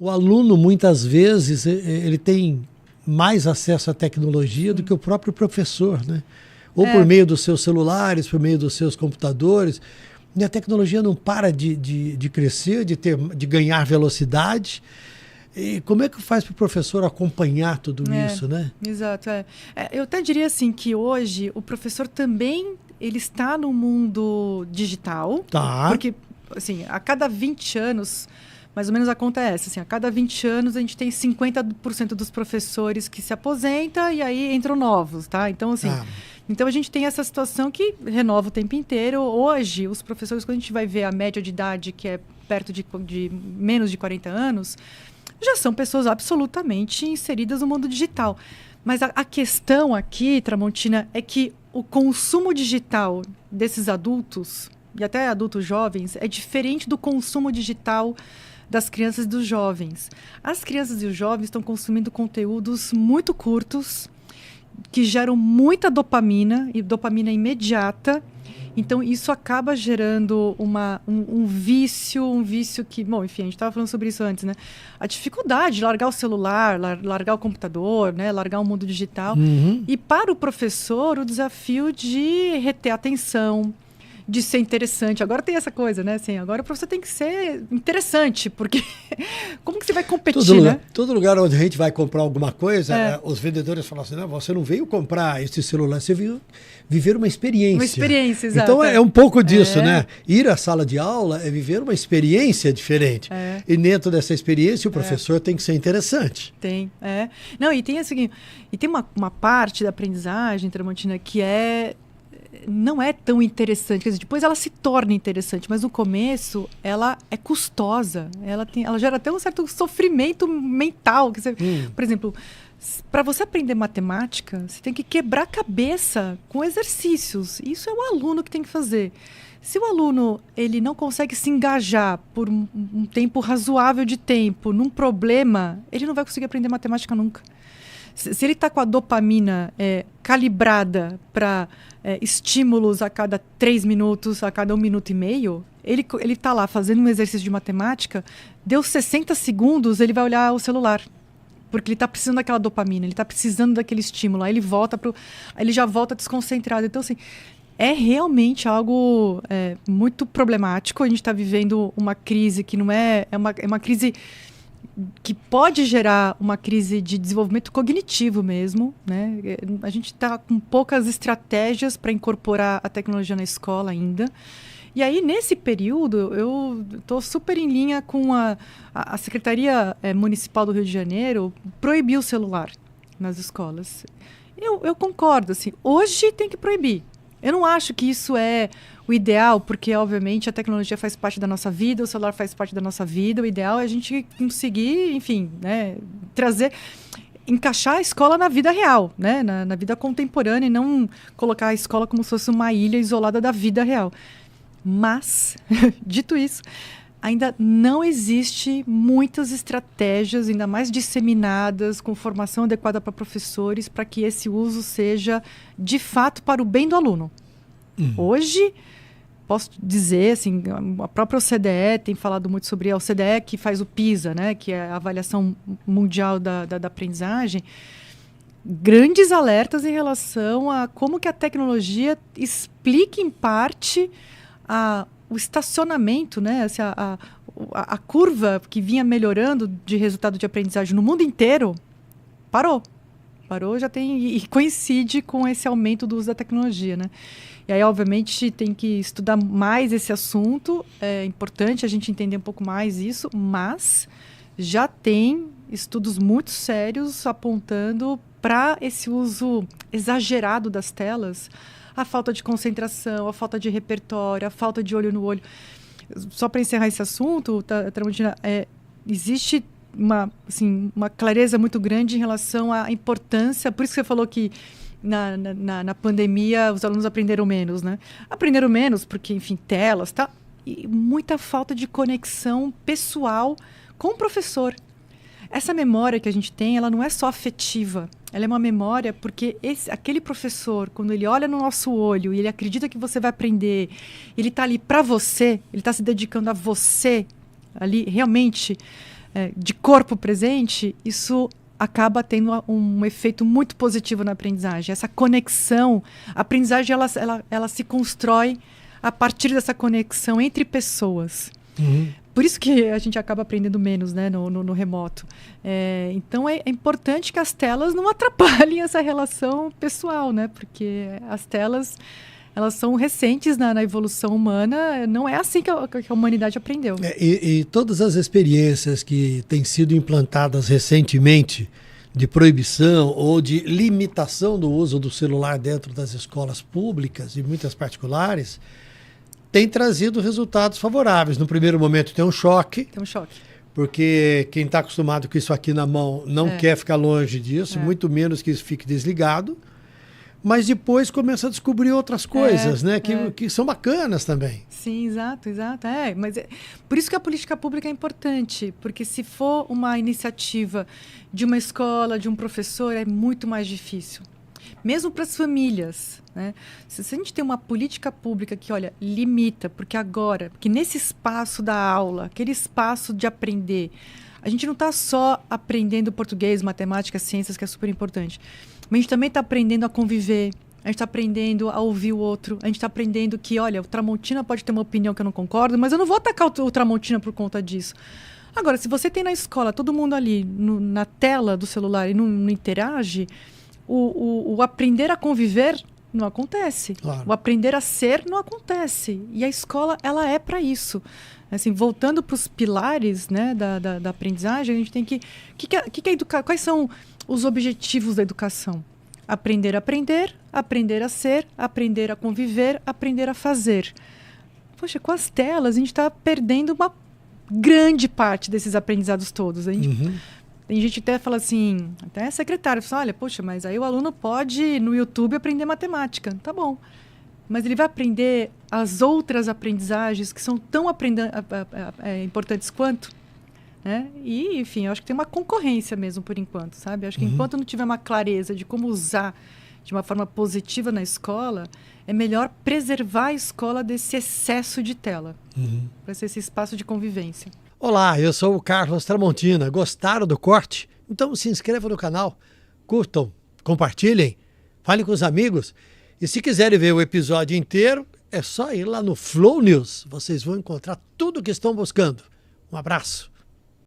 o aluno, muitas vezes, ele tem mais acesso à tecnologia do que o próprio professor, né? Ou por meio dos seus celulares, por meio dos seus computadores. E a tecnologia não para de crescer, de ganhar velocidade. E como é que faz para o professor acompanhar tudo isso, né? Exato. Eu até diria assim que hoje o professor também ele está no mundo digital. Tá. Porque, assim, a cada 20 anos, mais ou menos a conta é essa, assim, a cada 20 anos a gente tem 50% dos professores que se aposentam e aí entram novos, tá? Então, assim... Então, a gente tem essa situação que renova o tempo inteiro. Hoje, os professores, quando a gente vai ver a média de idade, que é perto de menos de 40 anos, já são pessoas absolutamente inseridas no mundo digital. Mas a questão aqui, Tramontina, é que o consumo digital desses adultos, e até adultos jovens, é diferente do consumo digital das crianças e dos jovens. As crianças e os jovens estão consumindo conteúdos muito curtos, que geram muita dopamina, e dopamina imediata. Então, isso acaba gerando um vício que... Bom, enfim, a gente estava falando sobre isso antes, né? A dificuldade de largar o celular, largar o computador, né? Largar o mundo digital. Uhum. E para o professor, o desafio de reter a atenção, de ser interessante. Agora tem essa coisa, né? Assim, agora o professor tem que ser interessante, porque como que você vai competir, né? Todo lugar onde a gente vai comprar alguma coisa, os vendedores falam assim, não, você não veio comprar esse celular, você veio viver uma experiência. Uma experiência, exato. Então é um pouco disso, né? Ir à sala de aula é viver uma experiência diferente. E dentro dessa experiência o professor tem que ser interessante. Tem. Não, e tem assim, uma parte da aprendizagem, Tramontina, que não é tão interessante, quer dizer, depois ela se torna interessante, mas no começo ela é custosa, ela gera até um certo sofrimento mental. Por exemplo, para você aprender matemática, você tem que quebrar a cabeça com exercícios. Isso é o aluno que tem que fazer. Se o aluno ele não consegue se engajar por um tempo razoável de tempo num problema, ele não vai conseguir aprender matemática nunca. Se ele está com a dopamina calibrada para estímulos a cada 3 minutos, a cada 1 minuto e meio, ele está lá fazendo um exercício de matemática, deu 60 segundos, ele vai olhar o celular. Porque ele está precisando daquela dopamina, ele está precisando daquele estímulo. Aí ele já volta desconcentrado. Então, assim, é realmente algo muito problemático. A gente está vivendo uma crise que não é uma crise que pode gerar uma crise de desenvolvimento cognitivo mesmo, né? A gente está com poucas estratégias para incorporar a tecnologia na escola ainda. E aí, nesse período, eu estou super em linha com a Secretaria Municipal do Rio de Janeiro proibir o celular nas escolas. Eu concordo, assim, hoje tem que proibir. Eu não acho que isso é o ideal, porque, obviamente, a tecnologia faz parte da nossa vida, o celular faz parte da nossa vida. O ideal é a gente conseguir, enfim, né, encaixar a escola na vida real, né, na vida contemporânea, e não colocar a escola como se fosse uma ilha isolada da vida real. Mas, dito isso, ainda não existe muitas estratégias, ainda mais disseminadas, com formação adequada para professores, para que esse uso seja, de fato, para o bem do aluno. Hoje, posso dizer, assim, a própria OCDE tem falado muito sobre a OCDE, que faz o PISA, né, que é a avaliação mundial da aprendizagem, grandes alertas em relação a como que a tecnologia explica, em parte, o estacionamento, né? Assim, a curva que vinha melhorando de resultado de aprendizagem no mundo inteiro parou, já tem, e coincide com esse aumento do uso da tecnologia, né? E aí, obviamente, tem que estudar mais esse assunto, é importante a gente entender um pouco mais isso, mas já tem estudos muito sérios apontando para esse uso exagerado das telas, a falta de concentração, a falta de repertório, a falta de olho no olho. Só para encerrar esse assunto, Tramontina, existe uma clareza muito grande em relação à importância, por isso que você falou que na pandemia os alunos aprenderam menos, né? Aprenderam menos porque, enfim, telas, tá? E muita falta de conexão pessoal com o professor. Essa memória que a gente tem, ela não é só afetiva, ela é uma memória porque aquele professor, quando ele olha no nosso olho e ele acredita que você vai aprender, ele está ali para você, ele está se dedicando a você, ali realmente de corpo presente, isso acaba tendo um efeito muito positivo na aprendizagem. Essa conexão, a aprendizagem ela se constrói a partir dessa conexão entre pessoas. Por isso que a gente acaba aprendendo menos, né, no remoto. Então é importante que as telas não atrapalhem essa relação pessoal, né? Porque as telas, elas são recentes na evolução humana, não é assim que a humanidade aprendeu. E todas as experiências que têm sido implantadas recentemente de proibição ou de limitação do uso do celular dentro das escolas públicas e muitas particulares, tem trazido resultados favoráveis. No primeiro momento tem um choque. Tem um choque. Porque quem está acostumado com isso aqui na mão não quer ficar longe disso, muito menos que isso fique desligado. Mas depois começa a descobrir outras coisas, né? Que são bacanas também. Sim, exato. Mas por isso que a política pública é importante, porque se for uma iniciativa de uma escola, de um professor, é muito mais difícil. Mesmo para as famílias, né? Se a gente tem uma política pública que, olha, limita, porque nesse espaço da aula, aquele espaço de aprender, a gente não está só aprendendo português, matemática, ciências, que é super importante, mas a gente também está aprendendo a conviver, a gente está aprendendo a ouvir o outro, a gente está aprendendo que, olha, o Tramontina pode ter uma opinião que eu não concordo, mas eu não vou atacar o Tramontina por conta disso. Agora, se você tem na escola todo mundo ali na tela do celular e não interage, o aprender a conviver não acontece. Claro. O aprender a ser não acontece. E a escola, ela é para isso. Assim, voltando para os pilares, né, da aprendizagem, a gente tem que educar. Quais são os objetivos da educação? Aprender a aprender, aprender a ser, aprender a conviver, aprender a fazer. Poxa, com as telas, a gente está perdendo uma grande parte desses aprendizados todos. A gente... Tem gente que até fala assim, até a secretária fala, olha, poxa, mas aí o aluno pode no YouTube aprender matemática. Tá bom. Mas ele vai aprender as outras aprendizagens que são tão importantes quanto, né? E, enfim, eu acho que tem uma concorrência mesmo por enquanto, sabe? Eu acho que enquanto não tiver uma clareza de como usar de uma forma positiva na escola, é melhor preservar a escola desse excesso de tela, para ser esse espaço de convivência. Olá, eu sou o Carlos Tramontina. Gostaram do corte? Então se inscrevam no canal, curtam, compartilhem, falem com os amigos. E se quiserem ver o episódio inteiro, é só ir lá no Flow News. Vocês vão encontrar tudo o que estão buscando. Um abraço.